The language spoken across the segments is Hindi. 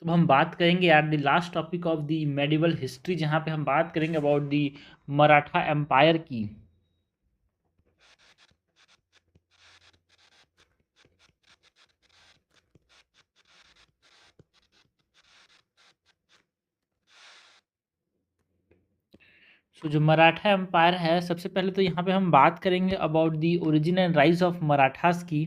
तो हम बात करेंगे यार the last topic of the medieval history, जहाँ पे हम बात करेंगे अबाउट द मराठा एम्पायर की। सो जो मराठा एम्पायर है, सबसे पहले तो यहाँ पे हम बात करेंगे about the origin and rise of Marathas की।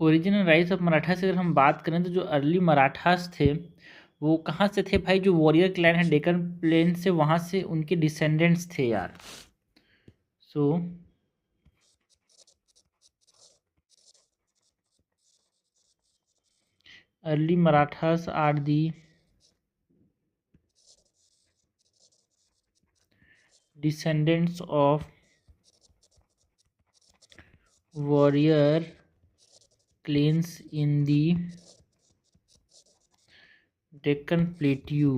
Origin and rise of Maratha से अगर हम बात करें तो जो अर्ली मराठास थे वो कहाँ से थे भाई? जो वॉरियर क्लैन है डेक्कन प्लेन से, वहाँ से उनके डिसेंडेंट्स थे यार। So early Marathas are the descendants of warrior clans in the Deccan Plateau।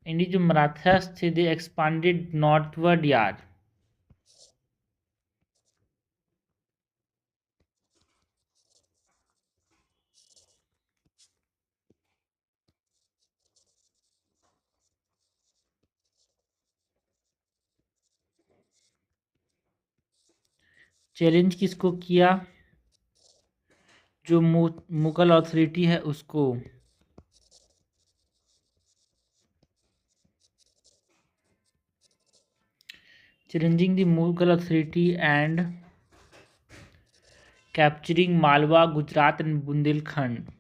And ये जो मराठास थे दे एक्सपांडेड नॉर्थवर्ड यार। चैलेंज किसको किया? जो मुगल अथॉरिटी है उसको। Challenging the Mughal authority and capturing Malwa, Gujarat and Bundelkhand.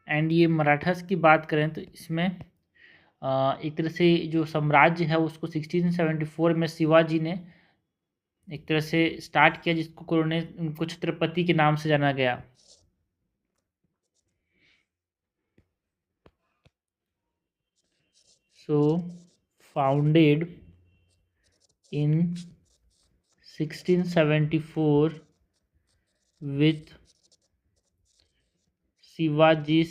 And ये मराठास की बात करें तो इसमें एक तरह से जो साम्राज्य है उसको 1674 में शिवाजी ने एक तरह से स्टार्ट किया, जिसको उनको छत्रपति के नाम से जाना गया। सो फाउंडेड इन 1674 with शिवाजी's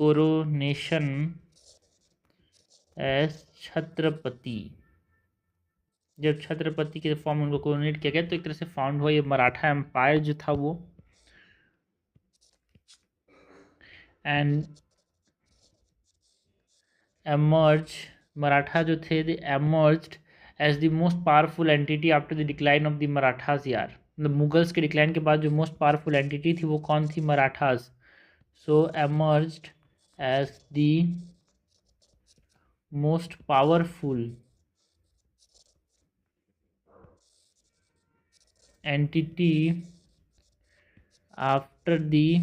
coronation as छत्रपति। जब छत्रपति के फॉर्म उनको कोरोनेट किया गया तो एक तरह से फाउंड हुआ ये मराठा एम्पायर जो था वो। एंड एमर्ज, मराठा जो थे they emerged as the most powerful entity after the decline of the Marathas यार। मतलब मुगल्स के डिक्लाइन के बाद जो मोस्ट पावरफुल एंटिटी थी वो कौन थी? Marathas. So emerged as the most powerful entity after the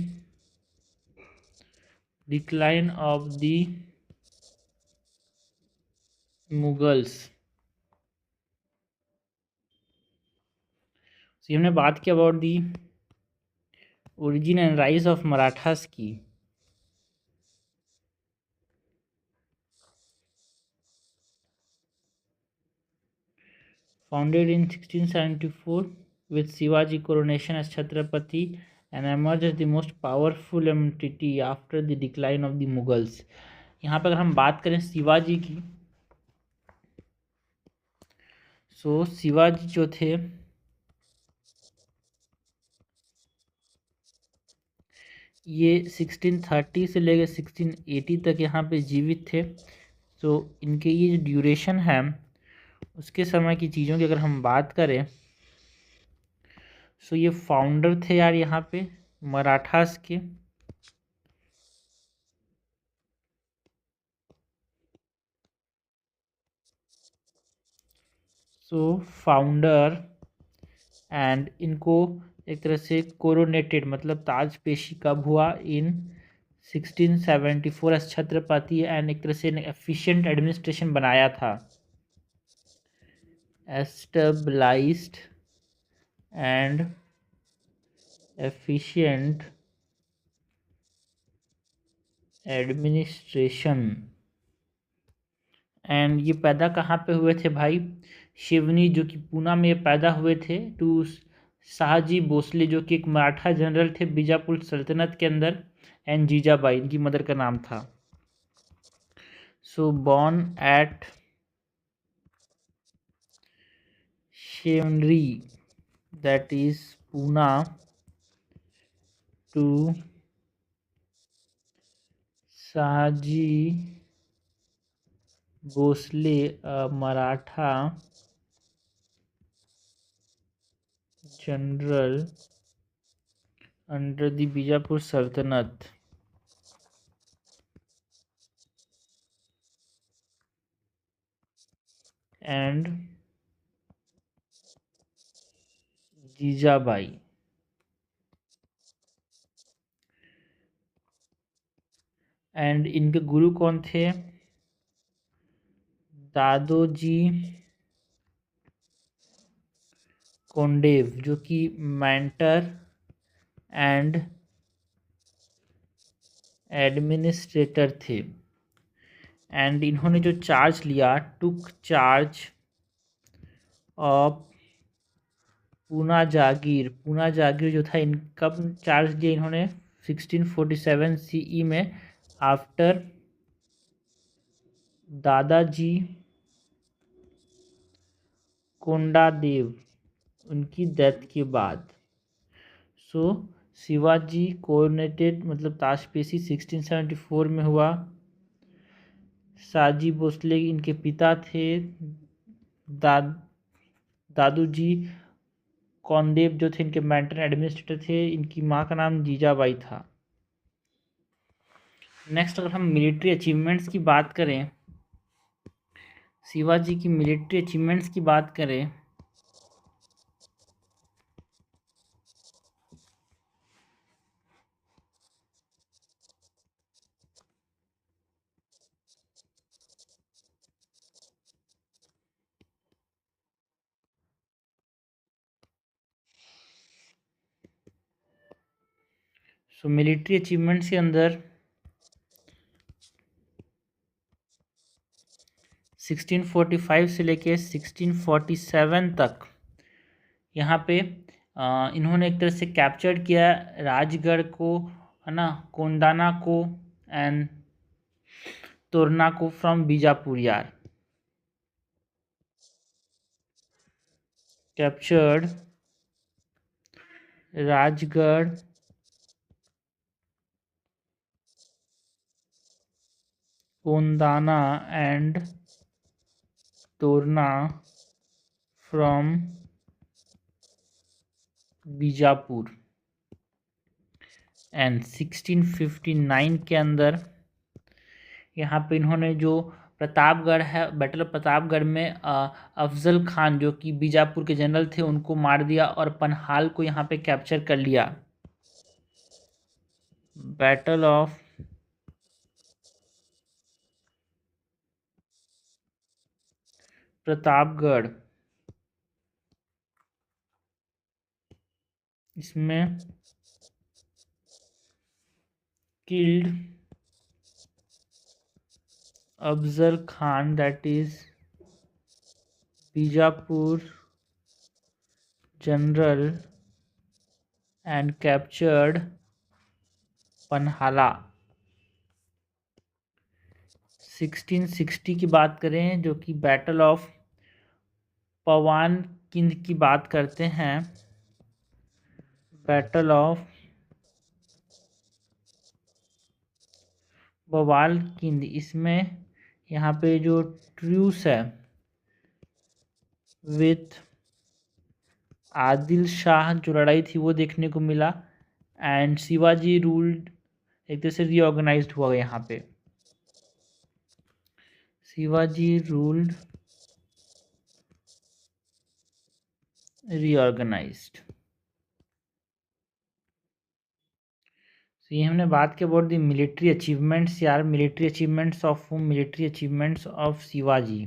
decline of the Mughals। तो हमने बात की about the origin and rise of Marathas की। Founded in 1674 with Shivaji coronation as Chhatrapati and emerged as the most powerful entity after the decline of the Mughals। यहाँ पर अगर हम बात करें शिवाजी की, सो शिवाजी जो थे ये 1630 से लेकर 1680 तक यहाँ पे जीवित थे। सो इनके ये जो ड्यूरेशन है उसके समय की चीज़ों की अगर हम बात करें, सो ये फाउंडर थे यार यहाँ पे मराठास के। सो फाउंडर एंड इनको एक तरह से कोरोनेटेड मतलब ताज पेशी कब हुआ? इन 1674 छत्रपति एंड एक तरह से एफिशिएंट एडमिनिस्ट्रेशन बनाया था, एस्टेब्लाइज्ड एंड एफिशिएंट एडमिनिस्ट्रेशन। एंड ये पैदा कहाँ पे हुए थे भाई? शिवनी जो कि पूना में पैदा हुए थे, टू शाहजी भोसले जो कि एक मराठा जनरल थे बीजापुर सल्तनत के अंदर, एंड जीजाबाई इनकी मदर का नाम था। So born at Shivneri that is Poona to Shahji Bhosle Maratha general under the Bijapur Sultanate and Jijabai. And इनके गुरु कौन थे? दादोजी कोंडेव जो कि मेंटर एंड एडमिनिस्ट्रेटर थे। एंड इन्होंने जो चार्ज लिया, took charge of Poona jagir जो था, इन कब चार्ज लिया इन्होंने? 1647 CE में, आफ्टर दादाजी कोंडादेव उनकी डेथ के बाद। सो शिवाजी कोरोनेटेड मतलब ताजपेशी 1674 में हुआ। शाहजी भोसले इनके पिता थे। दादू जी कौंदेव जो थे इनके मेंटर एडमिनिस्ट्रेटर थे। इनकी माँ का नाम जीजाबाई था। नेक्स्ट अगर हम मिलिट्री अचीवमेंट्स की बात करें, शिवाजी की मिलिट्री अचीवमेंट्स की बात करें, सो मिलिट्री अचीवमेंट्स के अंदर 1645 से लेके 1647 तक यहाँ पे इन्होंने एक तरह से कैप्चर किया राजगढ़ को, है ना, कोंडाना को एंड तोरना को फ्रॉम बीजापुर यार। Captured Rajgad Kondana and Torna from Bijapur. And 1659 के अंदर यहाँ पे इन्होंने जो प्रतापगढ़ है, बैटल ऑफ प्रतापगढ़ में अफजल खान जो कि बीजापुर के जनरल थे उनको मार दिया और पनहाल को यहाँ पे कैप्चर कर लिया। बैटल ऑफ प्रतापगढ़, इसमें killed Afzal Khan that is Bijapur general and captured Panhala. 1660 की बात करें जो कि बैटल ऑफ पवान किंद की बात करते हैं। बैटल ऑफ बवाल किंद, इसमें यहाँ पे जो ट्रूस है विथ आदिल शाह जो लड़ाई थी वो देखने को मिला। एंड शिवाजी रूल्ड एक तरह से रीऑर्गेनाइज्ड हुआ यहाँ पे। शिवाजी रूल्ड रीऑर्गेनाइज्ड। तो ये हमने बात की अबाउट द मिलिट्री अचीवमेंट्स यार, military achievements of military achievements of Shivaji.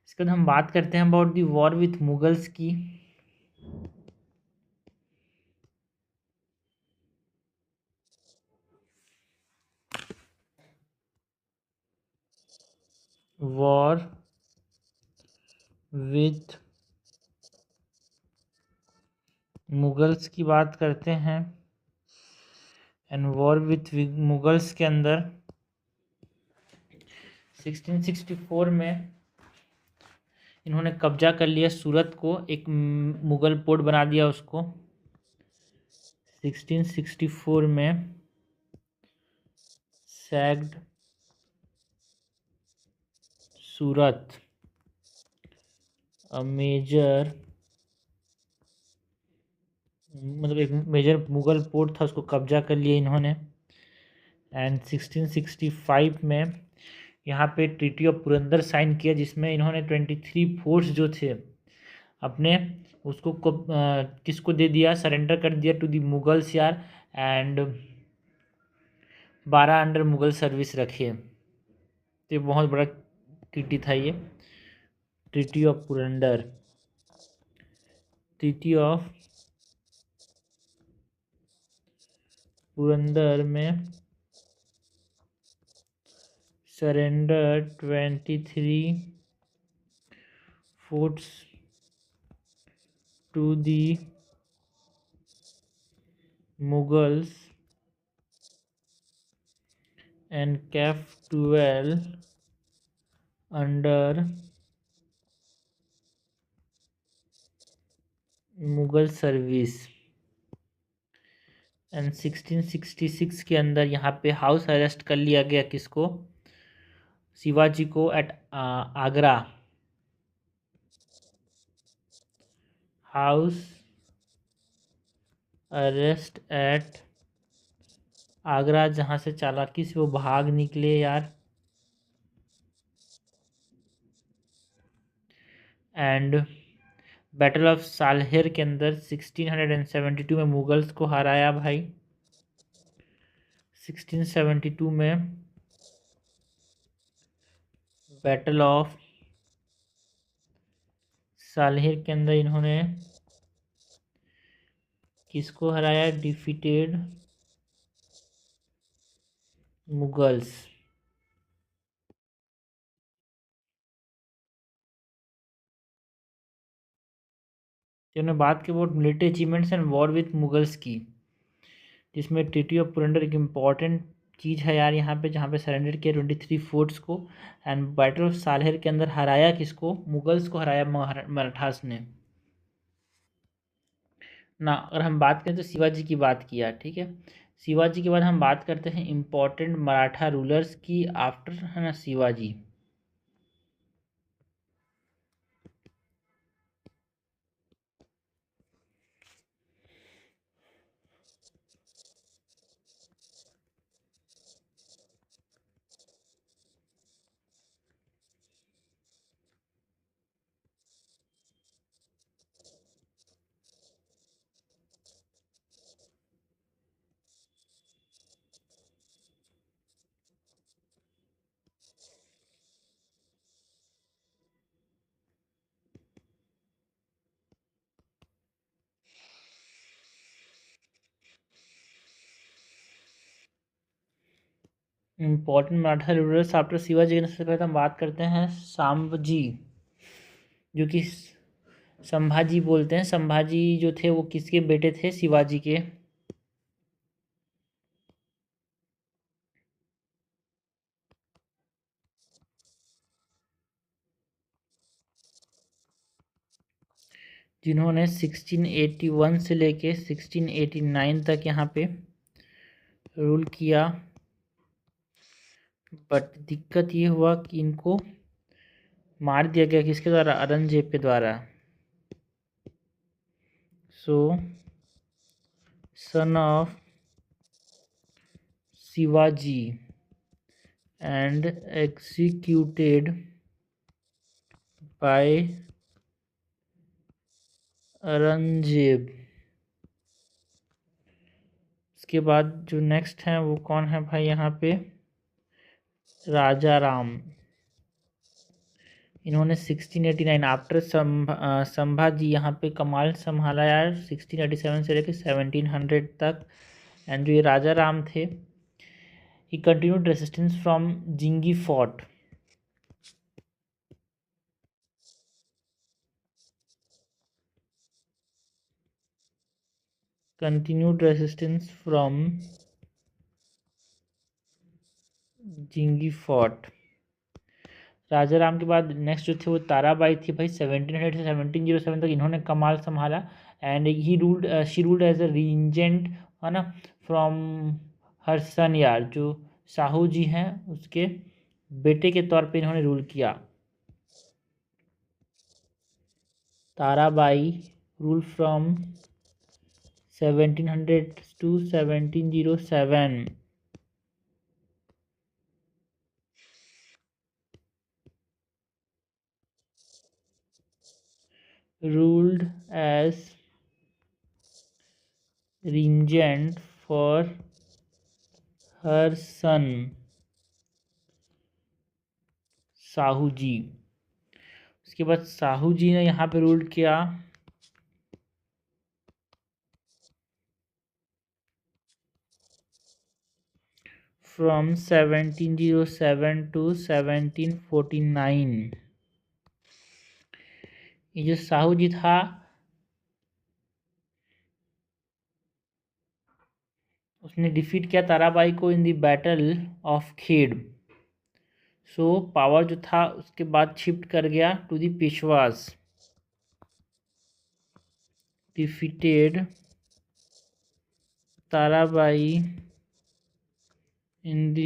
इसके बाद हम बात करते हैं about the war with Mughals की। वॉर विथ मुगल्स की बात करते हैं। एंड वॉर विथ मुगल्स के अंदर 1664 में इन्होंने कब्जा कर लिया सूरत को, एक मुगल पोर्ट बना दिया उसको। 1664 में सैग्ड सूरत, मेजर मतलब एक मेजर मुगल पोर्ट था, उसको कब्जा कर लिया इन्होंने। एंड 1665 में यहाँ पे ट्रीटी ऑफ पुरंदर साइन किया, जिसमें इन्होंने 23 फोर्ट्स जो थे अपने उसको किसको दे दिया, सरेंडर कर दिया टू दी मुगल्स यार। एंड 12 अंडर मुगल सर्विस रखे। तो ये बहुत बड़ा ट्रीटी था ये, treaty of Purandar. Treaty of Purandar में surrender 23 forts to the Mughals and kept 12 under Mughal service. And 1666 के अंदर यहाँ पे हाउस अरेस्ट कर लिया गया किसको, शिवाजी को at Agra. House arrest at Agra, जहाँ से चालाकी से वो भाग निकले यार। एंड बैटल ऑफ सालहेर के अंदर 1672 में मुगल्स को हराया भाई। 1672 में बैटल ऑफ सालहेर के अंदर इन्होंने किसको हराया, डिफीटेड मुगल्स। हमने बात की about military achievements and war with Mughals की, जिसमें ट्रीटी ऑफ पुरंदर एक इम्पॉर्टेंट चीज़ है यार यहाँ पे, जहाँ पे सरेंडर किया 23 फोर्ट्स को। एंड बैटल ऑफ सालहेर के अंदर हराया किसको, मुगल्स को हराया मराठास ने ना। अगर हम बात करें तो शिवाजी की बात किया, ठीक है। शिवाजी के बाद हम बात करते हैं इम्पॉर्टेंट मराठा रूलर्स की आफ्टर, है ना, Shivaji. Important Maratha rulers after Shivaji के, सबसे पहले हम बात करते हैं संभाजी, जो कि संभाजी बोलते हैं। संभाजी जो थे वो किसके बेटे थे, शिवाजी के। जिन्होंने 1681 से लेके 1689 तक यहाँ पे रूल किया। बट दिक्कत ये हुआ कि इनको मार दिया गया किसके द्वारा, औरंगजेब के द्वारा। सो son of Shivaji and executed by Aurangzeb. इसके बाद जो नेक्स्ट है वो कौन है भाई, यहाँ पे राजा राम। इन्होंने 1689 आफ्टर संभाजी यहाँ पे कमाल संभाला यार, 1687 से लेकर 1700 तक। एंड जो ये राजा राम थे, he continued resistance from Jinji fort. Continued resistance from Jinji fort. Raja Ram के बाद नेक्स्ट जो थे वो ताराबाई थी भाई, 1700 से 1707 तक इन्होंने कमाल संभाला। And he ruled she ruled as a regent, है ना, फ्रॉम हर सन यार, जो शाहू जी हैं उसके बेटे के तौर पे इन्होंने रूल किया। Tarabai rule from 1700 to 1707। ruled as regent for her son Sahu ji. उसके बाद साहू जी ने यहाँ पे रूल किया फ्रॉम 1707 टू 1749। ये जो साहू जी था उसने डिफीट किया ताराबाई को in the battle of Khed. So power जो था उसके बाद शिफ्ट कर गया to the Peshwas. Defeated Tarabai in the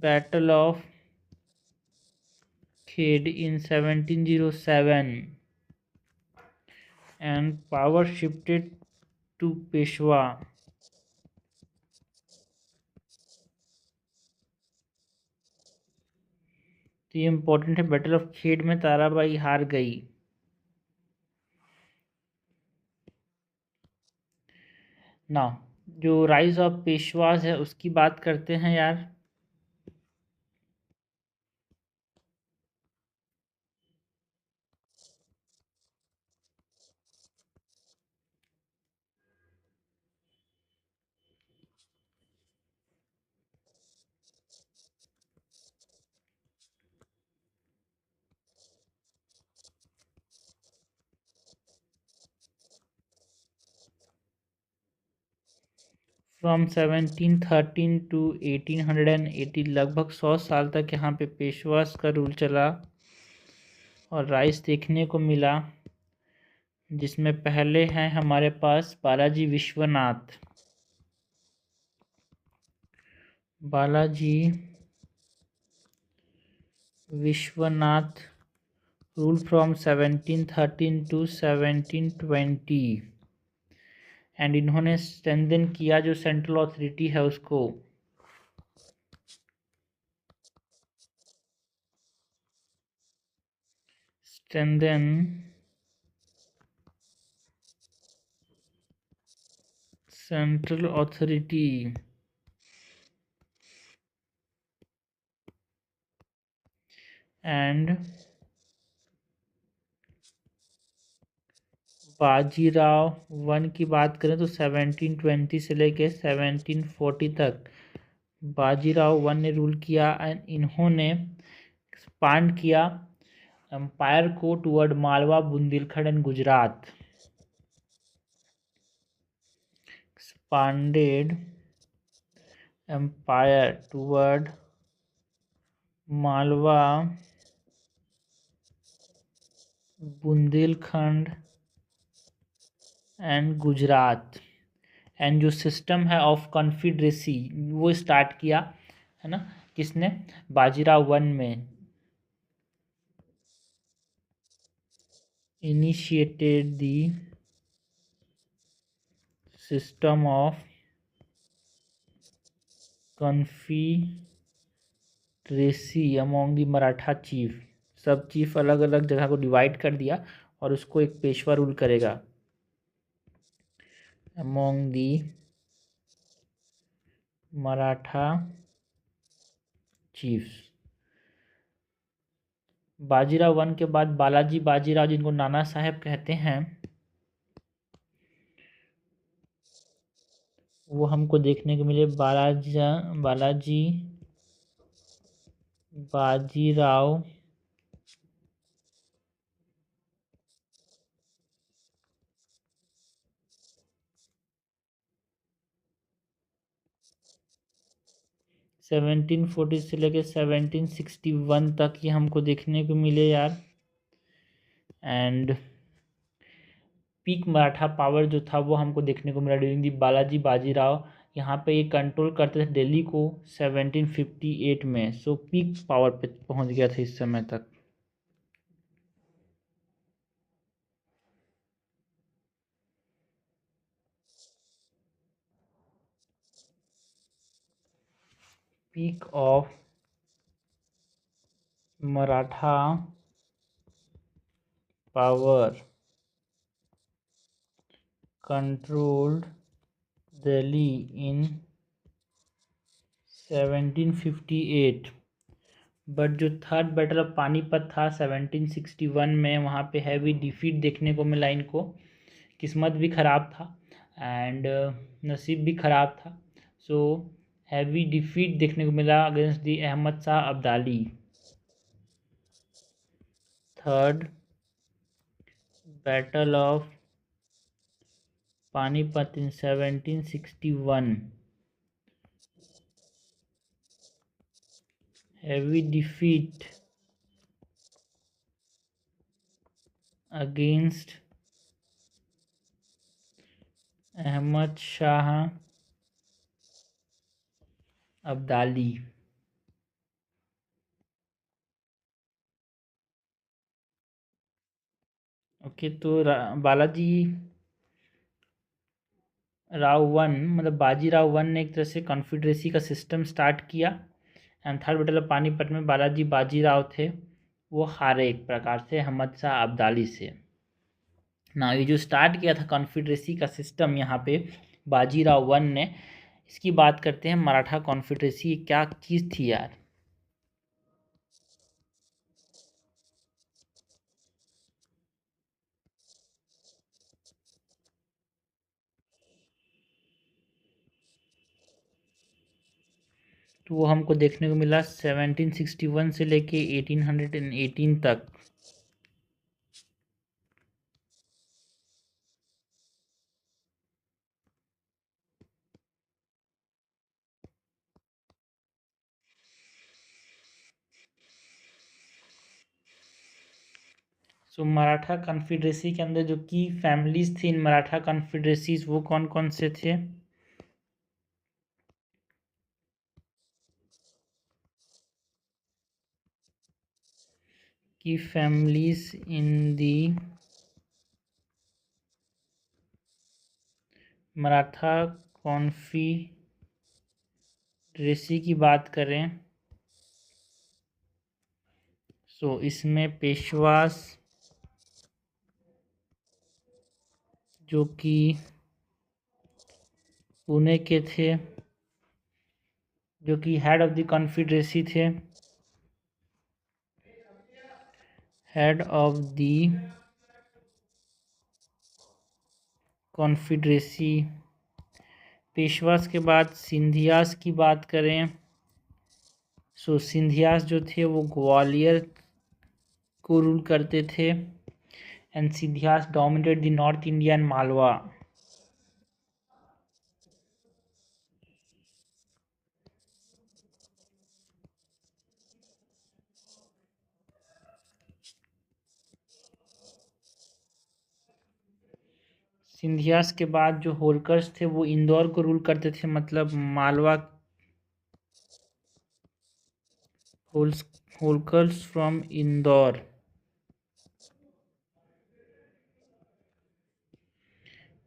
battle of Khed in 1707 and power shifted to Peshwa. तो ये इम्पोर्टेंट है, बैटल ऑफ खेड़ में ताराबाई हार गई। ना जो राइज ऑफ पेशवाज है उसकी बात करते हैं यार। फ्रॉम 1713 टू 1880, लगभग 100 साल तक यहाँ पे पेशवास का रूल चला। और राइज देखने को मिला जिसमें पहले हैं हमारे पास Balaji Vishwanath. Balaji Vishwanath rule from 1713 to 1720। And इन्होंने स्ट्रेंथन किया जो सेंट्रल अथॉरिटी है उसको। Strengthen central authority and Bajirao one की बात करें तो 1720 से लेके 1740 तक बाजीराव वन ने रूल किया। एंड इन्होंने एक्सपांड किया एम्पायर को toward Malwa, Bundelkhand and Gujarat. Expanded empire toward Malwa, Bundelkhand and Gujarat. And जो सिस्टम है ऑफ कॉन्फिडरेसी वो स्टार्ट किया, है ना, किसने, बाजीराव वन में। Initiated the system of confederacy among the Maratha chief. सब चीफ अलग अलग जगह को डिवाइड कर दिया और उसको एक पेशवा रूल करेगा। Among the Maratha chiefs. Bajirao one के बाद बालाजी बाजीराव, जिनको नाना साहेब कहते हैं, वो हमको देखने को मिले। बालाजी बाजीराव 1740 से लेके 1761 तक ये हमको देखने को मिले यार। एंड पीक मराठा पावर जो था वो हमको देखने को मिला ड्यूरिंग दी बालाजी बाजीराव। यहाँ पे ये कंट्रोल करते थे दिल्ली को 1758 में। सो पीक पावर पे पहुँच गया था इस समय तक। Peak of Maratha power controlled Delhi in 1758। But जो थर्ड बैटल ऑफ पानीपत था 1761 में, वहाँ पे हैवी डिफीट देखने को मिला इनको। किस्मत भी ख़राब था एंड नसीब भी ख़राब था। सो हैवी डिफीट देखने को मिला against the Ahmad Shah Abdali. Third battle of Panipat in 1761, heavy defeat against Ahmad Shah Abdali. Okay, तो बालाजी राव वन मतलब बाजीराव वन ने एक तरह से कॉन्फिडरेसी का सिस्टम स्टार्ट किया। And third battle of Panipat में बालाजी बाजीराव थे, वो हारे एक प्रकार से अहमद शाह अब्दाली से ना। ये जो स्टार्ट किया था कॉन्फिडरेसी का सिस्टम यहाँ पे बाजीराव वन ने, इसकी बात करते हैं मराठा कॉन्फिडरेसी क्या चीज़ थी यार। तो वो हमको देखने को मिला 1761 से लेके 1818 तक। सो मराठा कॉन्फिडरेसी के अंदर जो की फैमिलीज थी इन मराठा कॉन्फिडरेसीज, वो कौन कौन से थे? की families in the Maratha confederacy की बात करें सो इसमें पेशवास जो कि पुणे के थे, जो कि हेड ऑफ द कॉन्फिडरेसी थे, हेड ऑफ द कॉन्फिडरेसी। पेशवास के बाद सिंधियास की बात करें सो सिंधियास जो थे वो ग्वालियर को रूल करते थे। And Scindias dominated the north India and Malwa. Scindias के बाद जो होलकर्स थे वो इंदौर को रूल करते थे, मतलब Malwa. Holkars from Indore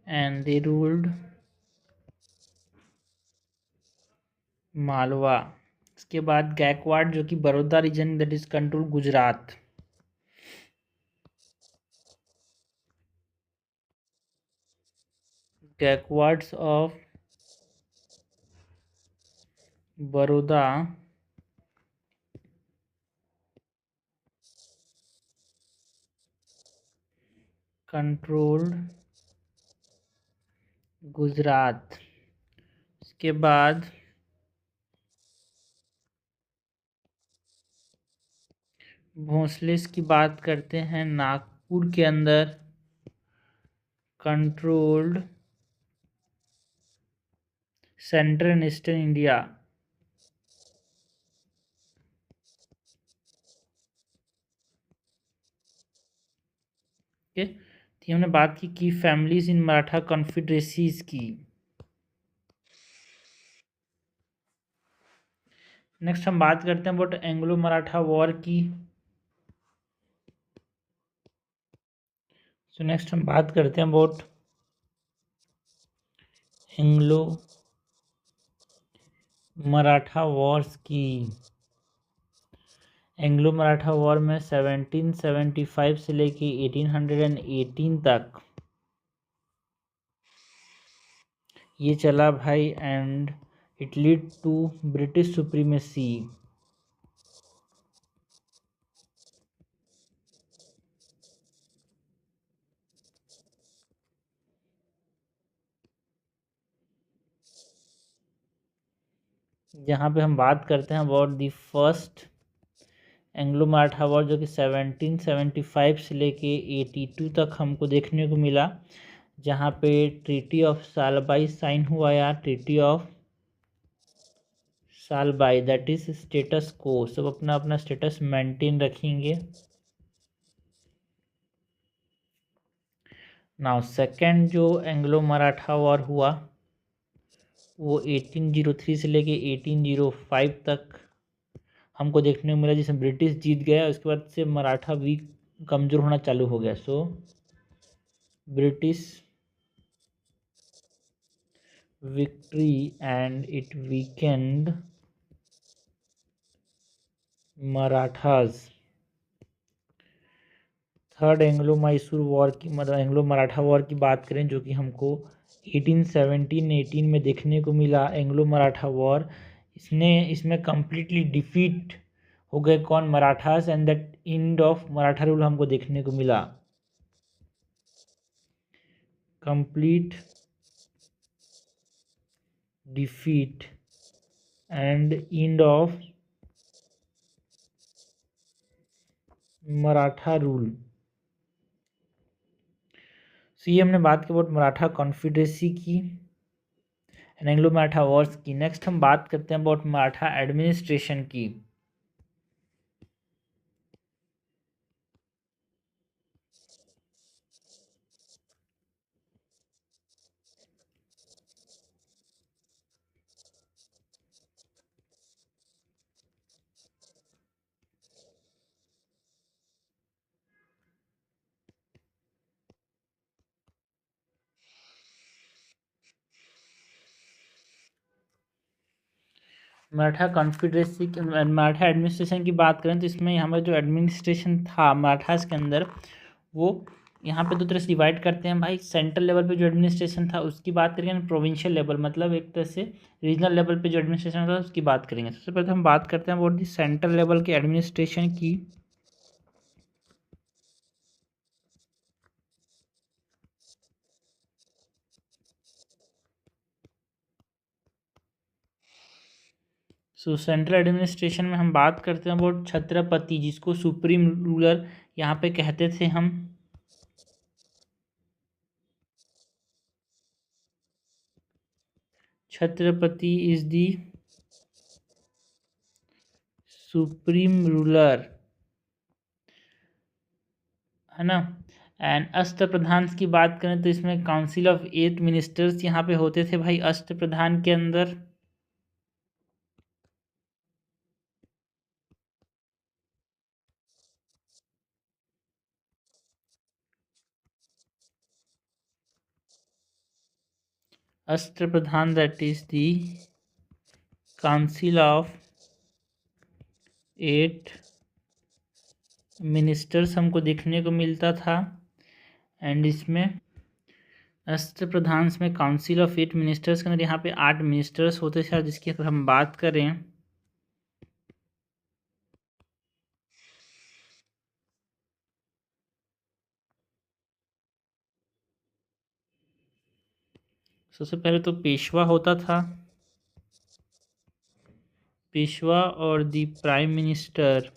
and they ruled Malwa. इसके बाद गायकवाड़ जो कि Baroda region that is control Gujarat. Gaekwads of Baroda controlled Gujarat. इसके बाद भोंसलेस की बात करते हैं, नागपुर के अंदर controlled central and eastern India. Okay, तो हमने बात की फैमिलीज इन मराठा कॉन्फिडरेसीज की। नेक्स्ट हम बात करते हैं अबाउट एंग्लो मराठा वॉर की। सो नेक्स्ट हम बात करते हैं अबाउट एंग्लो मराठा वॉर्स की। एंग्लो मराठा वॉर में 1775 से लेके 1818 तक ये चला भाई, and it lead to British supremacy. जहाँ पे हम बात करते हैं about the first Anglo Maratha war जो कि 1775 से लेके 82 तक हमको देखने को मिला, जहाँ पे ट्रीटी ऑफ सालबाई साइन हुआ या treaty of Salbai that is status को, सब अपना अपना स्टेटस मेंटेन रखेंगे। नाउ सेकेंड जो एंग्लो मराठा वॉर हुआ वो 1803 से लेके 1805 तक हमको देखने को मिला, जिसमें ब्रिटिश जीत गया। उसके बाद से मराठा वीक कमज़ोर होना चालू हो गया। So British victory and it weekend Marathas. Third Anglo Mysore war की, मतलब एंग्लो मराठा वॉर की बात करें जो कि हमको 1817-18 में देखने को मिला, एंग्लो मराठा वॉर। इसमें कम्प्लीटली डिफीट हो गए कौन, Marathas, and that end of Maratha rule हमको देखने को मिला। Complete defeat and end of Maratha rule. So ये हमने बात की अबाउट मराठा कॉन्फिडरेसी की एंड एंग्लो मराठा वॉर्स की। नेक्स्ट हम बात करते हैं अबाउट मराठा एडमिनिस्ट्रेशन की। मराठा कॉन्फिडरेसी की, मराठा एडमिनिस्ट्रेशन की बात करें तो इसमें यहाँ पर जो एडमिनिस्ट्रेशन था मराठास के अंदर, वो यहाँ पे दो तरह से डिवाइड करते हैं भाई। सेंट्रल लेवल पे जो एडमिनिस्ट्रेशन था उसकी बात करेंगे, प्रोविंशियल लेवल मतलब एक तरह से रीजनल लेवल पे जो एडमिनिस्ट्रेशन था उसकी बात करेंगे। सबसे पहले हम बात करते हैं अबाउट दी सेंट्रल लेवल के एडमिनिस्ट्रेशन की। सो सेंट्रल एडमिनिस्ट्रेशन में हम बात करते हैं अबाउट छत्रपति, जिसको सुप्रीम रूलर यहाँ पे कहते थे हम। Chhatrapati is the supreme ruler, है ना। एंड अष्ट प्रधान की बात करें तो इसमें काउंसिल ऑफ 8 मिनिस्टर्स यहाँ पे होते थे भाई अष्ट प्रधान के अंदर। Ashta Pradhan that is the council of 8 ministers हमको देखने को मिलता था। एंड इसमें राष्ट्रप्रधान में काउंसिल ऑफ 8 मिनिस्टर्स के अंदर यहाँ पे 8 मिनिस्टर्स होते थे। जिसकी अगर हम बात करें सबसे पहले तो पेशवा होता था, पेशवा और दी प्राइम मिनिस्टर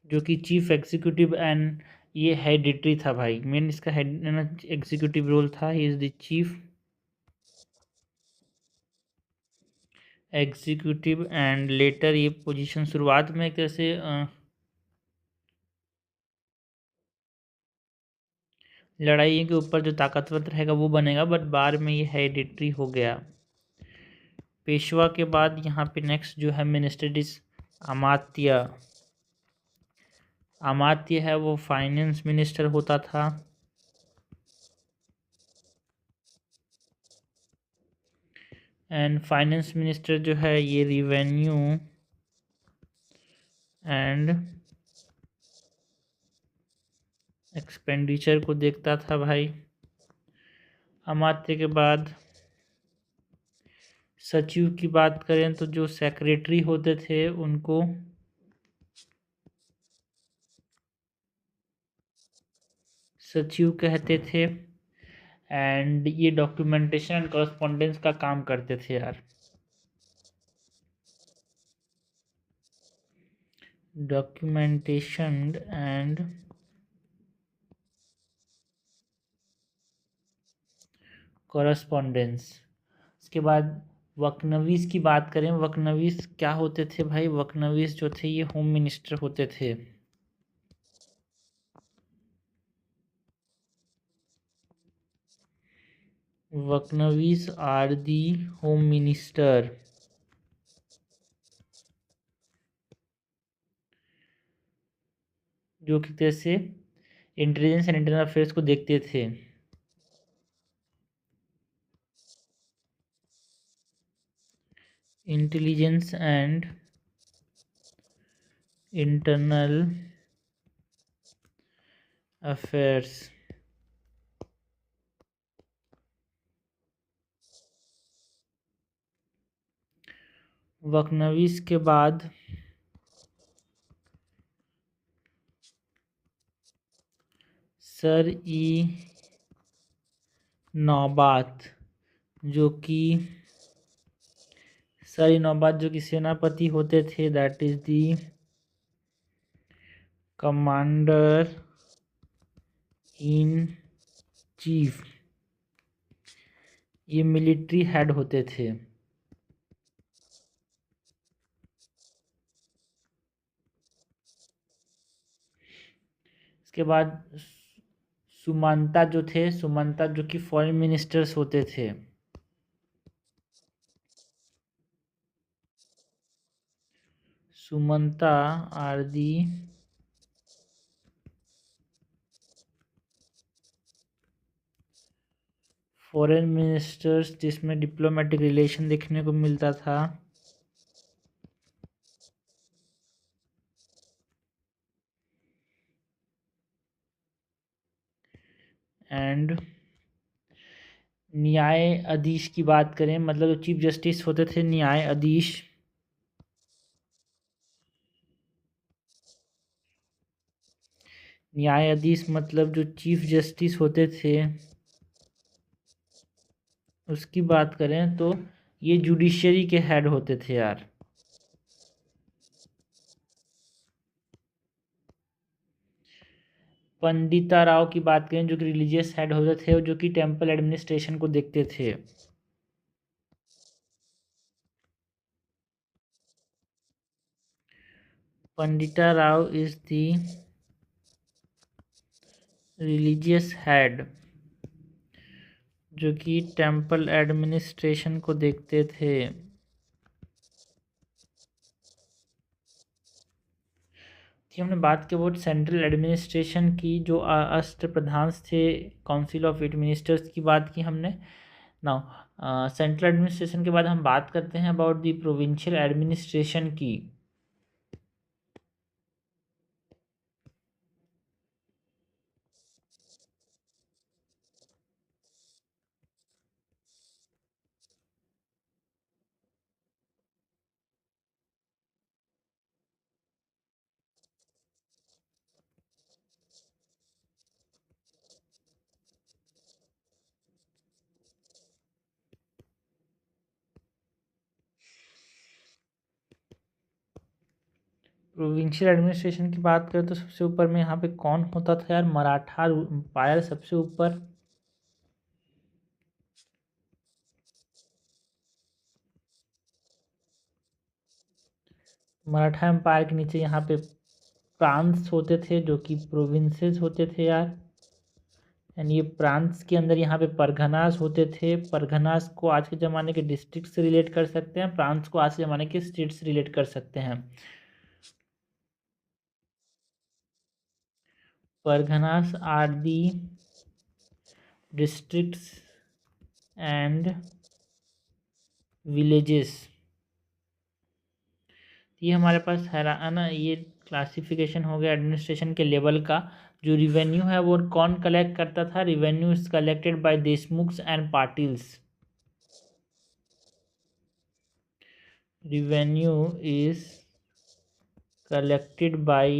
जो कि चीफ एग्जीक्यूटिव एंड ये हेडिटरी था भाई, मेन इसका हेड एग्जीक्यूटिव रोल था। He is the chief executive and later ये पोजीशन शुरुआत में कैसे लड़ाई के ऊपर जो ताकतवर रहेगा वो बनेगा, बट बाद में ये हेडिटरी हो गया। पेशवा के बाद यहाँ पे नेक्स्ट जो है मिनिस्टर इज अमात्य। अमात्य है वो फाइनेंस मिनिस्टर होता था। एंड फाइनेंस मिनिस्टर जो है ये रिवेन्यू एंड एक्सपेंडिचर को देखता था भाई। अमात्य के बाद सचिव की बात करें तो जो सेक्रेटरी होते थे उनको सचिव कहते थे। एंड ये डॉक्यूमेंटेशन एंड कॉरस्पॉन्डेंस का काम करते थे यार। Documentation and correspondence. इसके बाद वकनवीस की बात करें, वकनवीस क्या होते थे भाई? वकनवीस जो थे ये होम मिनिस्टर होते थे। वकनवीस आर दी होम मिनिस्टर। जो कि तरह से इंटेलिजेंस एंड इंटरनल अफेयर्स को देखते थे। Intelligence and internal affairs. Waqnavis के बाद सर ई नौबात जो कि सर ई नौबात जो कि सेनापति होते थे, that is the commander in chief. ये मिलिट्री हेड होते थे। इसके बाद सुमंता जो थे, सुमंता जो कि फॉरेन मिनिस्टर्स होते थे। Sumanta are the foreign ministers जिसमें डिप्लोमेटिक रिलेशन देखने को मिलता था। एंड न्याय अधीश की बात करें, मतलब जो चीफ जस्टिस होते थे न्याय अधीश। न्यायाधीश मतलब जो चीफ जस्टिस होते थे उसकी बात करें तो ये जुडिशरी के हेड होते थे यार। पंडिता राव की बात करें जो कि रिलीजियस हेड होते थे और जो कि टेम्पल एडमिनिस्ट्रेशन को देखते थे। Pandita Rao is the religious head जो कि टेम्पल एडमिनिस्ट्रेशन को देखते थे। कि हमने बात की वो सेंट्रल एडमिनिस्ट्रेशन की, जो अष्ट प्रधान थे काउंसिल ऑफ 8 मिनिस्टर्स की बात की हमने। नाउ सेंट्रल एडमिनिस्ट्रेशन के बाद हम बात करते हैं अबाउट द प्रोविंशियल एडमिनिस्ट्रेशन की। प्रोविंशियल एडमिनिस्ट्रेशन की बात करें तो सबसे ऊपर में यहाँ पे कौन होता था यार, मराठा एम्पायर सबसे ऊपर। मराठा एम्पायर के नीचे यहाँ पे प्रांत्स होते थे जो कि प्रोविंसेस होते थे यार। एंड ये प्रांत्स के अंदर यहाँ पे परगनास होते थे। परगनास को आज के ज़माने के डिस्ट्रिक्ट से रिलेट कर सकते हैं, प्रांत्स को आज के ज़माने के स्टेट से रिलेट कर सकते हैं। Parganas are the districts and villages. ये हमारे पास है ना, ये क्लासिफिकेशन हो गया एडमिनिस्ट्रेशन के लेवल का। जो रिवेन्यू है वो कौन कलेक्ट करता था, revenue is collected by Deshmukhs and Patils. Revenue is collected by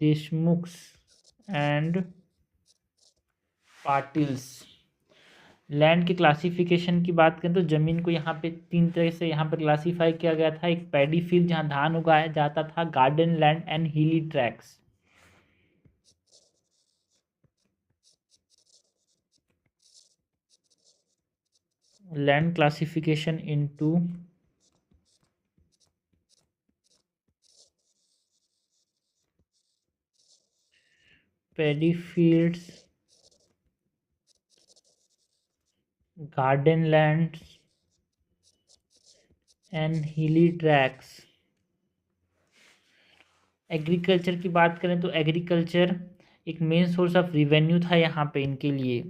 Deshmukhs and Patils. Land के क्लासिफिकेशन की बात करें तो ज़मीन को यहाँ पे 3 तरह से यहाँ पे क्लासीफाई किया गया था। एक पैडी फील्ड जहाँ धान उगाया जाता था, गार्डन लैंड एंड हिली tracks. Land classification into paddy fields, garden lands and हिली ट्रैक्स। एग्रीकल्चर की बात करें तो एग्रीकल्चर एक मेन सोर्स ऑफ रिवेन्यू था यहाँ पे इनके लिए।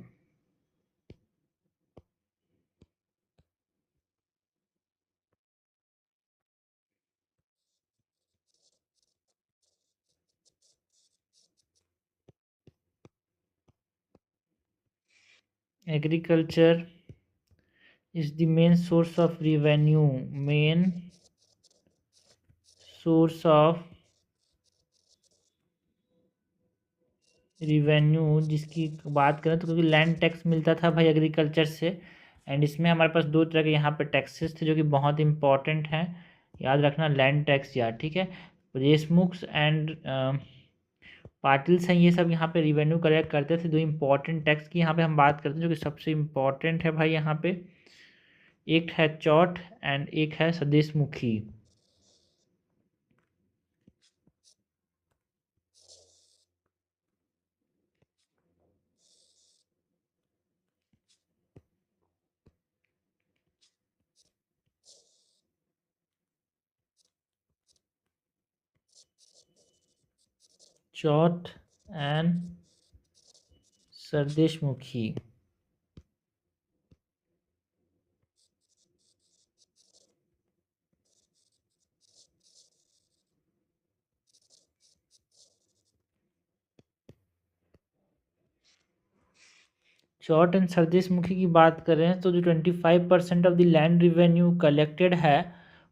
Agriculture is the main source of revenue, main source of revenue, जिसकी बात करें तो क्योंकि लैंड टैक्स मिलता था भाई एग्रीकल्चर से। एंड इसमें हमारे पास 2 तरह के यहाँ पे टैक्सेस थे जो कि बहुत इंपॉर्टेंट हैं, याद रखना, लैंड टैक्स यार, ठीक है। देशमुख्स एंड पाटिल्स हैं, ये सब यहाँ पे रिवेन्यू कलेक्ट करते थे। 2 इंपॉर्टेंट टैक्स की यहाँ पे हम बात करते हैं जो कि सबसे इम्पॉर्टेंट है भाई यहाँ पे। एक है चौट एंड एक है सदेशमुखी। चौट एंड सरदेशमुखी। चौट एंड सरदेशमुखी की बात करें तो जो 25% of the land revenue collected है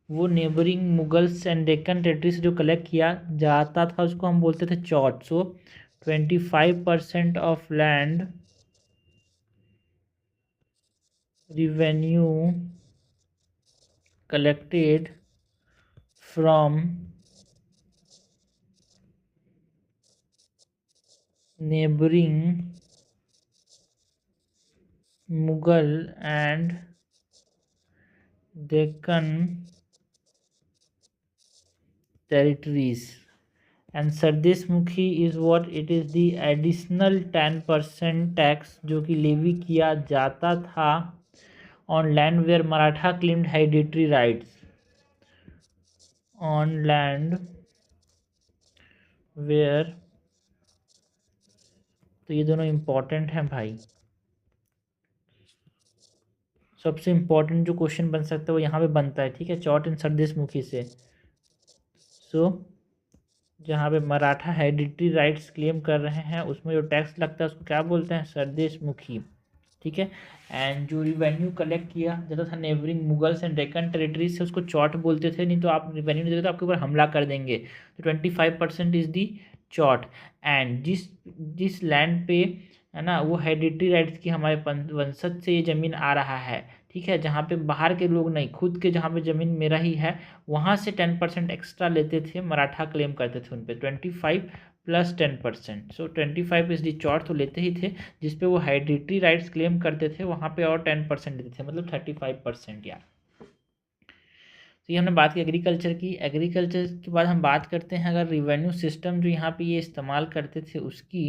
वो neighbouring Mughals and Deccan territory से जो कलेक्ट किया जाता था उसको हम बोलते थे chat. So 25% of land revenue collected from neighbouring Mughal and Deccan territories, and sardeshmukhi is what it is the additional 10% tax जो कि लेवी किया जाता था on land where Maratha claimed hereditary rights, on land where तो ये दोनों इम्पॉर्टेंट हैं भाई। सबसे इम्पोर्टेंट जो क्वेश्चन बन सकता है वो यहाँ पे बनता है, ठीक है, चौट इन सरदेशमुखी से। सो जहाँ पे मराठा हेरिडिटरी राइट्स क्लेम कर रहे हैं उसमें जो टैक्स लगता है उसको क्या बोलते हैं, सरदेशमुखी, ठीक है। एंड जो रिवेन्यू कलेक्ट किया जाता था neighbouring Mughals and Deccan territories से उसको चौट बोलते थे, नहीं तो आप रिवेन्यू नहीं देते तो आपके ऊपर हमला कर देंगे। तो 25% इज दी चौट। एंड जिस जिस लैंड पे है ना वो हेरिडिटरी राइट्स की हमारे वंशज से ये ज़मीन आ रहा है, ठीक है, जहाँ पे बाहर के लोग नहीं, खुद के जहाँ पे ज़मीन मेरा ही है, वहाँ से 10% एक्स्ट्रा लेते थे, मराठा क्लेम करते थे उन पर 25 plus 10%। So 25 is the chat तो लेते ही थे, जिसपे वो हेरिडिटरी राइट्स क्लेम करते थे वहाँ पे और 10% देते थे, मतलब 35% यार। तो ये हमने बात की एग्रीकल्चर की। एग्रीकल्चर के बाद हम बात करते हैं अगर रिवेन्यू सिस्टम जो यहाँ पे ये इस्तेमाल करते थे उसकी।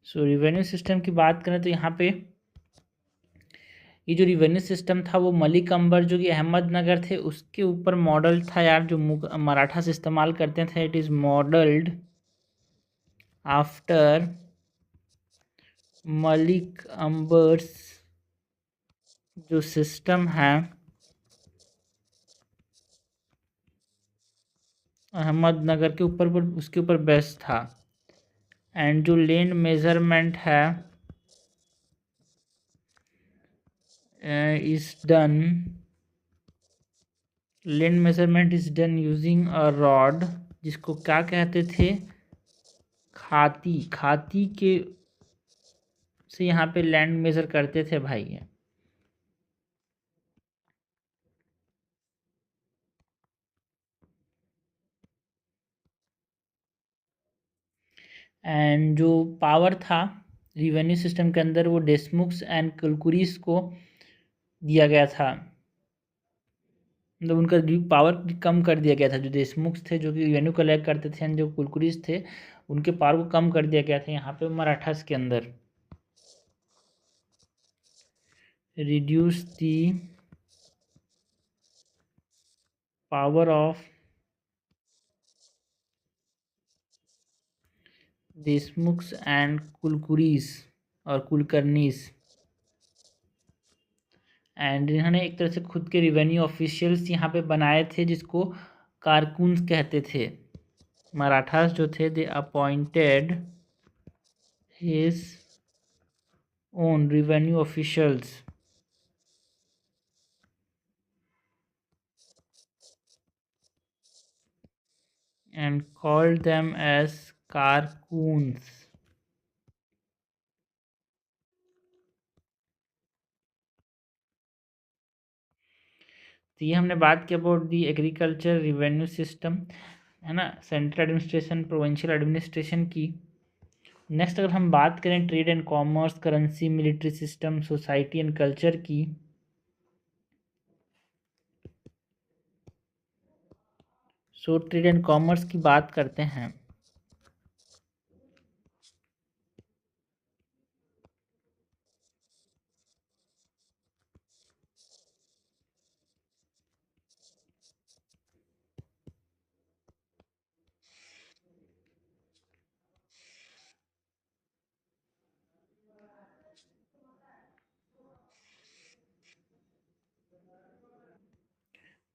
सो रिवेन्यू सिस्टम की बात करें तो यहाँ पे ये जो रिवेन्यू सिस्टम था वो मलिक अंबर जो कि अहमदनगर थे उसके ऊपर मॉडल था यार, जो मराठा से इस्तेमाल करते थे। It is modelled after Malik Ambar's जो सिस्टम है अहमदनगर के ऊपर पर उसके ऊपर बेस्ड था। एंड जो लैंड मेजरमेंट है is done land measurement is done using a rod, जिसको क्या कहते थे, खाती। खाती के से यहाँ पे लैंड मेजर करते थे भाई। एंड जो पावर था रिवेन्यू सिस्टम के अंदर वो डेसमुक्स एंड कुलकुरीस को दिया गया था, मतलब उनका पावर कम कर दिया गया था। जो देशमुख थे जो कि रेवेन्यू कलेक्ट करते थे, जो कुलकुरीस थे उनके पावर को कम कर दिया गया था यहाँ पे मराठास के अंदर। Reduce the power of Deshmukhs and Kulkarnis और कुलकर्नीस। एंड इन्होंने एक तरह से खुद के रिवेन्यू ऑफिशियल्स यहाँ पे बनाए थे जिसको कारकुन्स कहते थे। मराठास जो थे they appointed his own revenue officials and called them as Karkuns. तो ये हमने बात की about the agriculture revenue system, है ना, सेंट्रल एडमिनिस्ट्रेशन प्रोविंशियल एडमिनिस्ट्रेशन की। नेक्स्ट अगर हम बात करें trade and commerce, currency, military system, society and culture की, सो ट्रेड एंड कॉमर्स की बात करते हैं।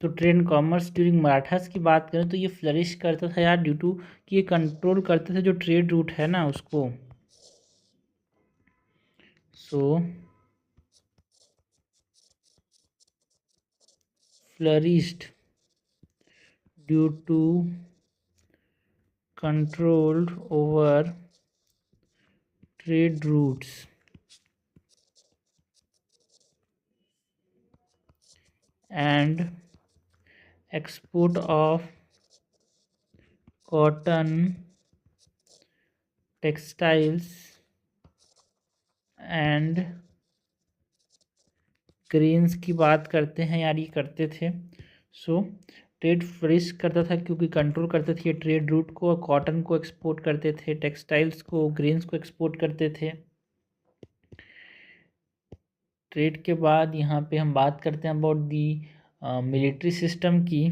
तो trade and commerce during Marathas की बात करें तो ये फ्लरिश करता था यार, ड्यू टू कि ये कंट्रोल करते थे जो ट्रेड रूट है ना उसको। सो flourished due to controlled over trade routes and export of cotton, textiles and grains की बात करते हैं यार, ये करते थे। सो ट्रेड फ्रिश करता था क्योंकि कंट्रोल करते थे ट्रेड रूट को, और कॉटन को एक्सपोर्ट करते थे, टेक्सटाइल्स को, ग्रेन्स को एक्सपोर्ट करते थे। ट्रेड के बाद यहाँ पे हम बात करते हैं अबाउट दी मिलिट्री सिस्टम की।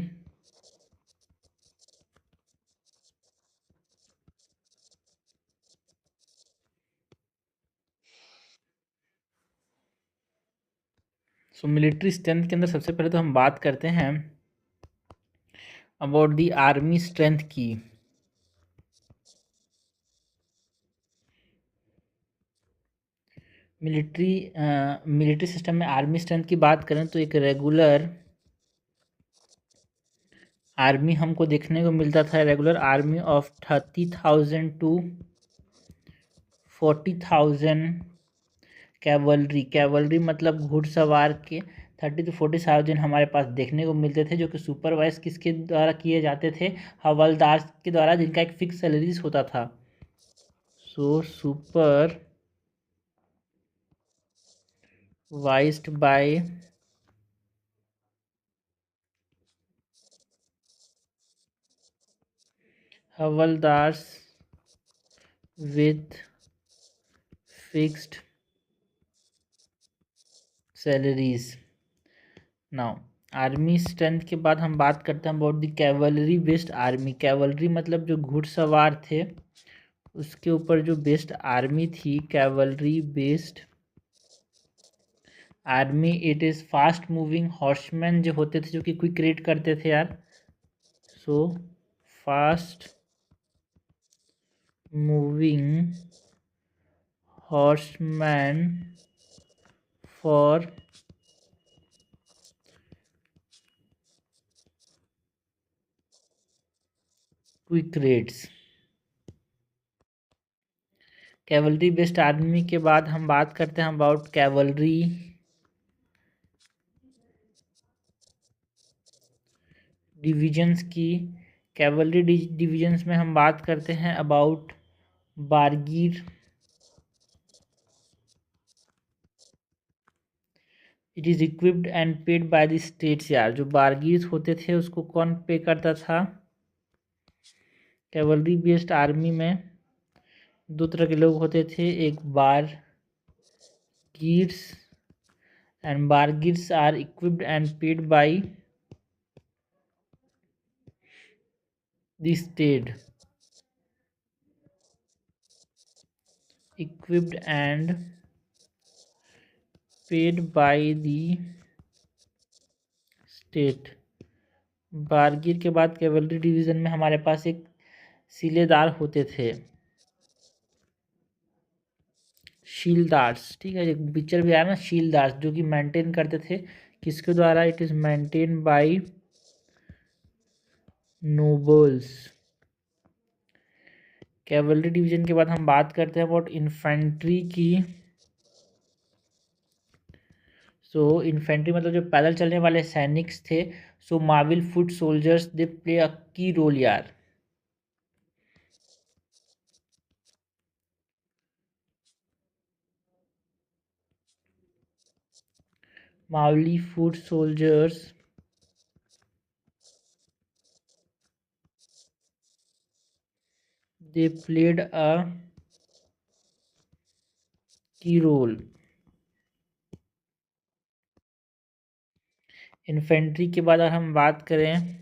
सो मिलिट्री स्ट्रेंथ के अंदर सबसे पहले तो हम बात करते हैं अबाउट दी आर्मी स्ट्रेंथ की। मिलिट्री सिस्टम में आर्मी स्ट्रेंथ की बात करें तो एक रेगुलर आर्मी हमको देखने को मिलता था, regular army of 30,000 to 40,000 cavalry मतलब घुड़सवार के 30 to 40,000 हमारे पास देखने को मिलते थे, जो कि सुपरवाइज किसके द्वारा किए जाते थे, हवलदार के द्वारा, जिनका एक फिक्स सैलरीज होता था। So supervised by havaldars with fixed salaries. Now army strength के बाद हम बात करते हैं about the cavalry based army. Cavalry मतलब जो घुड़सवार थे उसके ऊपर जो बेस्ड आर्मी थी, cavalry based army. It is fast moving horseman जो होते थे, जो कि क्विक रेड करते थे यार। So fast moving horseman for quick raids. Cavalry based army के बाद हम बात करते हैं अबाउट कैवलरी डिविजन्स की। कैवलरी डिविजन्स में हम बात करते हैं about bargir. It is equipped and paid by the states यार। जो बारगीर होते थे उसको कौन पे करता था? कैवलरी बेस्ड आर्मी में दो तरह के लोग होते थे, एक bargirs, and bargirs are equipped and paid by the state. Equipped and paid by the state. Bargir के बाद कैवलरी डिवीजन में हमारे पास एक सिलेदार होते थे, शील्डार्स। ठीक है, एक पिक्चर भी आया ना शील्डार्स, जो कि मेंटेन करते थे किसके द्वारा? It is maintain by nobles. Cavalry division के बाद हम बात करते हैं अबाउट इन्फेंट्री की। सो इन्फेंट्री मतलब जो पैदल चलने वाले सैनिक थे। So Mavali foot soldiers they play a key role यार। Mavali foot soldiers they played a key role. Infantry के बाद अगर हम बात करें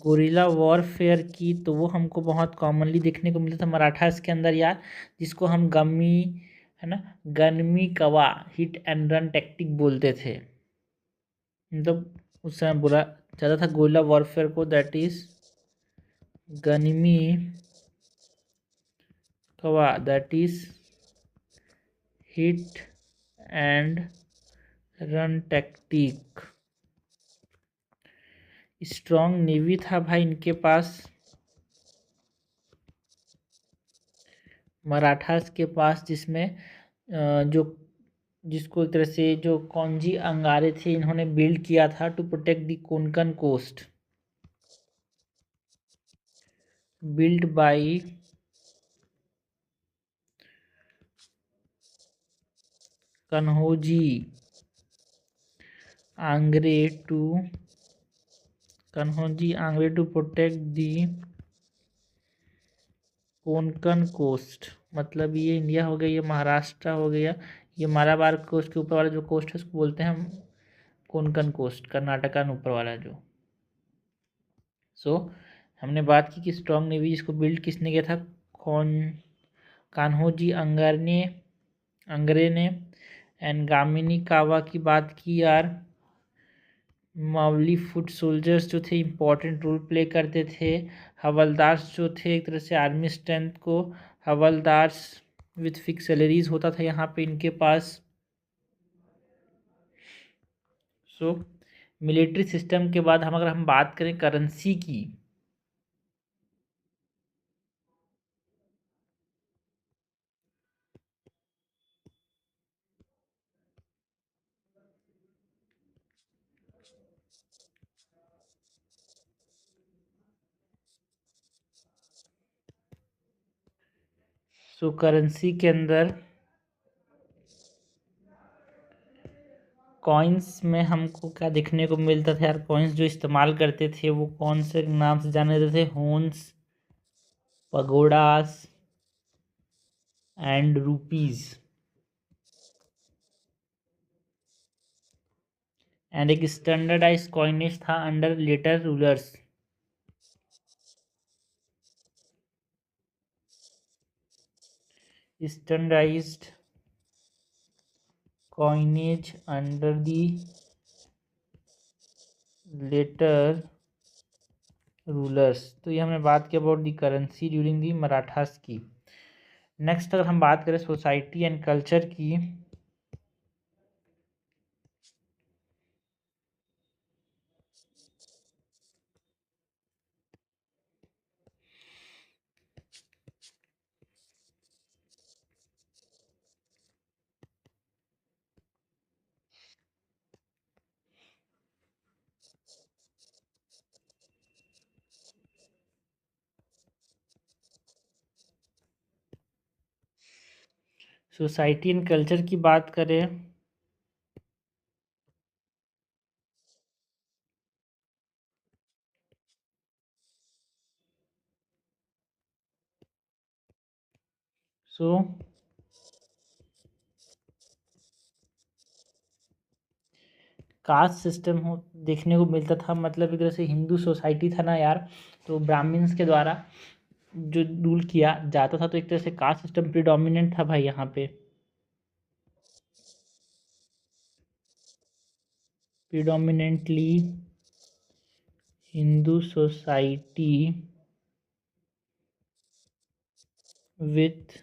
गोरिल्ला वॉरफेयर की, तो वो हमको बहुत कॉमनली देखने को मिलता था मराठास के अंदर यार, जिसको हम गमी, है ना, गनमी कवा, हिट एंड रन टैक्टिक बोलते थे। मतलब उस समय बोला जाता था गोरिल्ला वॉरफेयर को, दैट इज गनमी कवा, that is hit and run tactic. Strong navy था भाई इनके पास, मराठास के पास, जिसमें जो जिसको एक तरह से जो कौनजी अंगारे थे इन्होंने बिल्ड किया था to protect the Konkan coast. built by Kanhoji Angre to protect the Konkan coast, मतलब ये इंडिया हो गया, ये महाराष्ट्र हो गया, ये मालाबार कोस्ट के ऊपर वाला जो कोस्ट है उसको बोलते हैं हम कोंकण कोस्ट, कर्नाटका में ऊपर वाला जो। सो हमने बात की कि स्ट्रॉन्ग नेवी जिसको बिल्ड किसने किया था, कौन, कान्होजी अंगरे ने। एंड गामिनी कावा की बात की यार, मावली फुट सोल्जर्स जो थे इम्पॉर्टेंट रोल प्ले करते थे। हवलदार्स जो थे एक तरह से आर्मी स्ट्रेंथ को, हवलदार्स विथ फिक्स सैलरीज होता था यहाँ पे इनके पास। सो मिलिट्री सिस्टम के बाद अगर हम बात करें करेंसी की, सो करेंसी के अंदर कॉइन्स में हमको क्या देखने को मिलता था यार, कॉइन्स जो इस्तेमाल करते थे वो कौन से नाम से जाने जाते थे, hons, pagodas and rupees. And एक स्टैंडर्डाइज कॉइनेज था under later rulers. Standardised coinage under the later rulers. तो ये हमने बात की about the currency during the Marathas की। नेक्स्ट अगर हम बात करें सोसाइटी एंड कल्चर की, सोसाइटी एंड कल्चर की बात करें सो कास्ट सिस्टम हो देखने को मिलता था, मतलब एक तरह से हिंदू सोसाइटी था ना यार, तो ब्राह्मण्स के द्वारा जो रूल किया जाता था, तो एक तरह से कास्ट सिस्टम प्रीडोमिनेंट था भाई यहाँ पे। Predominantly Hindu society with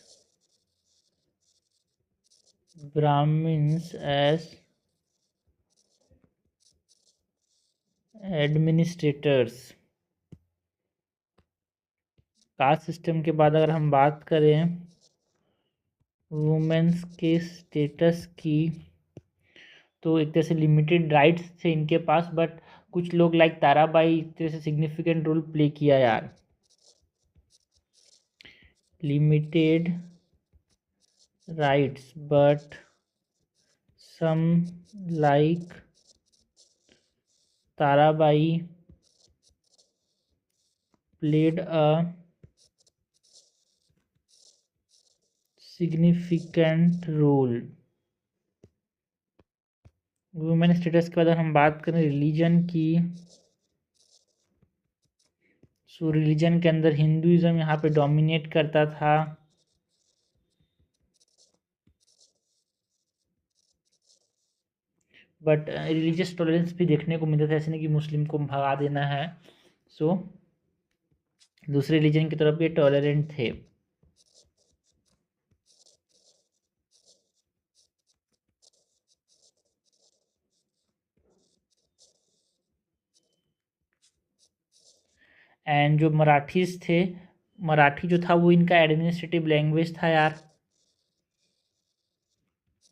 Brahmins as administrators. Caste system के बाद अगर हम बात करें वुमेन्स के स्टेटस की, तो एक तरह से लिमिटेड राइट्स थे इनके पास, बट कुछ लोग लाइक ताराबाई एक तरह से सिग्निफिकेंट रोल प्ले किया यार। Limited rights but some like Tarabai played a significant role। Women status के बाद अगर हम बात करें रिलीजन की, सो रिलीजन के अंदर हिंदुइज्म यहाँ पे डोमिनेट करता था। बट रिलीजियस टॉलरेंस भी देखने को मिलता था, ऐसे नहीं कि मुस्लिम को भगा देना है। सो दूसरे रिलीजन की तरफ ये टॉलरेंट थे। एंड जो मराठीज थे, मराठी जो था वो इनका एडमिनिस्ट्रेटिव लैंग्वेज था यार।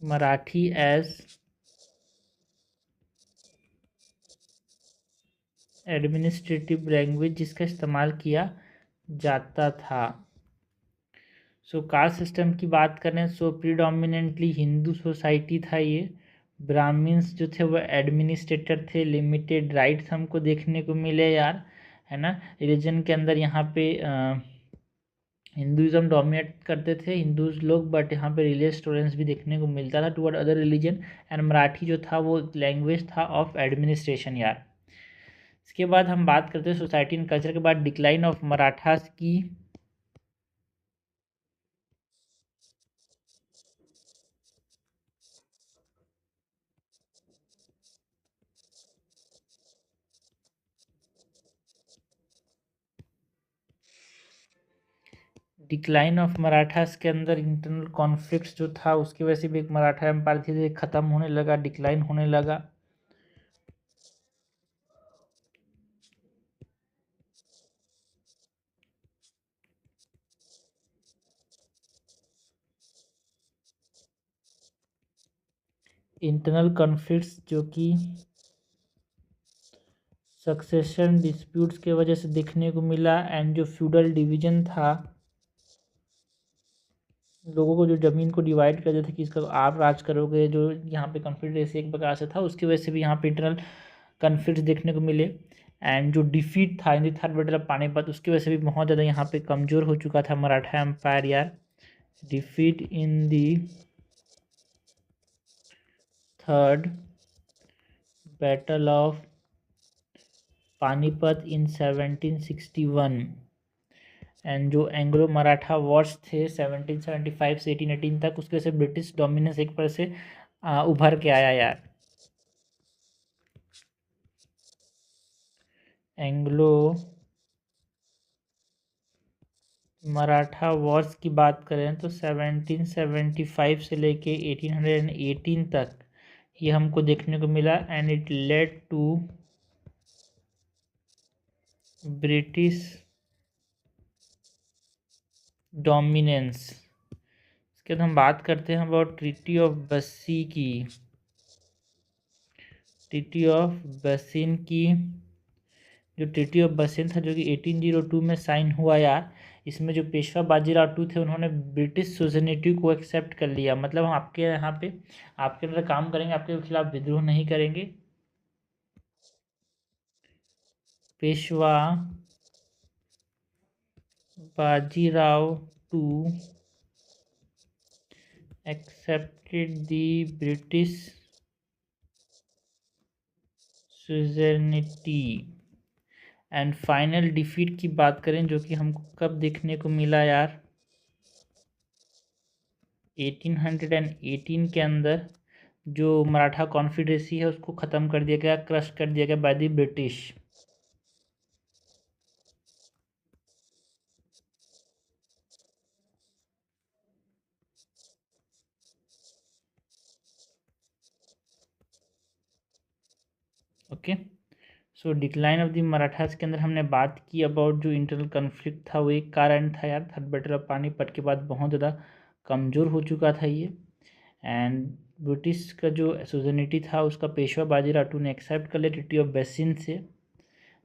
मराठी एज एडमिनिस्ट्रेटिव लैंग्वेज जिसका इस्तेमाल किया जाता था। सो कास्ट सिस्टम की बात करें सो प्रीडोमिनेंटली हिंदू सोसाइटी था ये। ब्राह्मण्स जो थे वो एडमिनिस्ट्रेटर थे, लिमिटेड राइट्स हमको देखने को मिले यार, है ना। रिलीजन के अंदर यहाँ पे हिंदुज़म डोमिनेट करते थे हिंदूज लोग, बट यहाँ पे रिलीजियस टॉलरेंस भी देखने को मिलता था toward other religion. And Marathi जो था वो लैंग्वेज था ऑफ एडमिनिस्ट्रेशन यार। इसके बाद हम बात करते हैं सोसाइटी एंड कल्चर के बाद डिक्लाइन ऑफ मराठास की। डिक्लाइन ऑफ मराठास के अंदर इंटरनल कॉन्फ्लिक्ट्स जो था उसकी वजह से भी एक मराठा एम्पायर धीरे धीरे खत्म होने लगा, डिक्लाइन होने लगा। इंटरनल कॉन्फ्लिक्ट्स जो कि सक्सेशन डिस्प्यूट्स के वजह से देखने को मिला। एंड जो फ्यूडल डिवीजन था, लोगों को जो ज़मीन को डिवाइड कर देते कि इसका आप राज करोगे, जो यहाँ पे कॉन्फ्लिक्ट एक प्रकार से था, उसकी वजह से भी यहाँ पे इंटरनल कॉन्फ्लिक्ट देखने को मिले। एंड जो डिफीट था in the third battle of Panipat, उसकी वजह से भी बहुत ज़्यादा यहाँ पे कमज़ोर हो चुका था मराठा एम्पायर यार। Defeat in the third battle of Panipat in 1761। And जो एंग्लो मराठा वॉर्स थे 1775 से 1818 तक, उसके वजह से ब्रिटिश डोमिनेंस एक पर से उभर के आया यार। एंग्लो मराठा वॉर्स की बात करें तो 1775 से लेके 1818 तक ये हमको देखने को मिला। And it led to British dominance. इसके बाद हम बात करते हैं अबाउट ट्रीटी ऑफ बस्सी की। ट्रीटी ऑफ बसिन की, जो ट्रीटी ऑफ बसिन था जो कि 1802 में साइन हुआ यार, इसमें जो पेशवा बाजीराव टू थे उन्होंने ब्रिटिश सोजनिटी को एक्सेप्ट कर लिया। मतलब हम आपके यहाँ पे आपके अंदर काम करेंगे, आपके खिलाफ विद्रोह नहीं करेंगे। Peshwa Bajirao two accepted the British suzerainty. And final defeat की बात करें जो कि हमको कब देखने को मिला यार, 1818 के अंदर जो मराठा कॉन्फिडरेसी है उसको ख़त्म कर दिया गया, क्रश कर दिया गया by the British. Okay, so decline of the Marathas के अंदर हमने बात की अबाउट जो इंटरनल कन्फ्लिक्ट था वो एक कारण था यार। थर्ड बैटल ऑफ पानीपत के बाद बहुत ज़्यादा कमज़ोर हो चुका था ये। एंड ब्रिटिश का जो सोजनिटी था उसका पेशवा बाजीराव टू ने एक्सेप्ट कर लिया ट्रीटी ऑफ बेसिन से।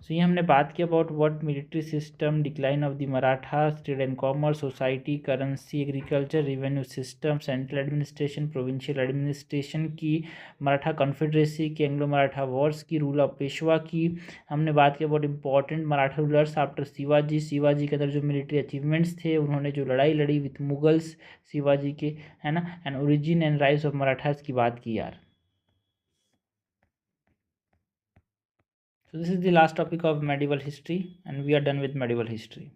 सो ये हमने बात की about what military system, decline of the Marathas, trade and commerce, society, currency, agriculture, revenue system, central administration, provincial administration की, मराठा कॉन्फेडरेसी की, एंग्लो मराठा वॉर्स की, रूल ऑफ पेशवा की। हमने बात की about important Maratha rulers after Shivaji, Shivaji के अंदर जो मिलिट्री अचीवमेंट्स थे, उन्होंने जो लड़ाई लड़ी विथ मुगल्स शिवाजी के, है ना। And origin and rise of Marathas की बात की यार। So this is the last topic of medieval history and we are done with medieval history.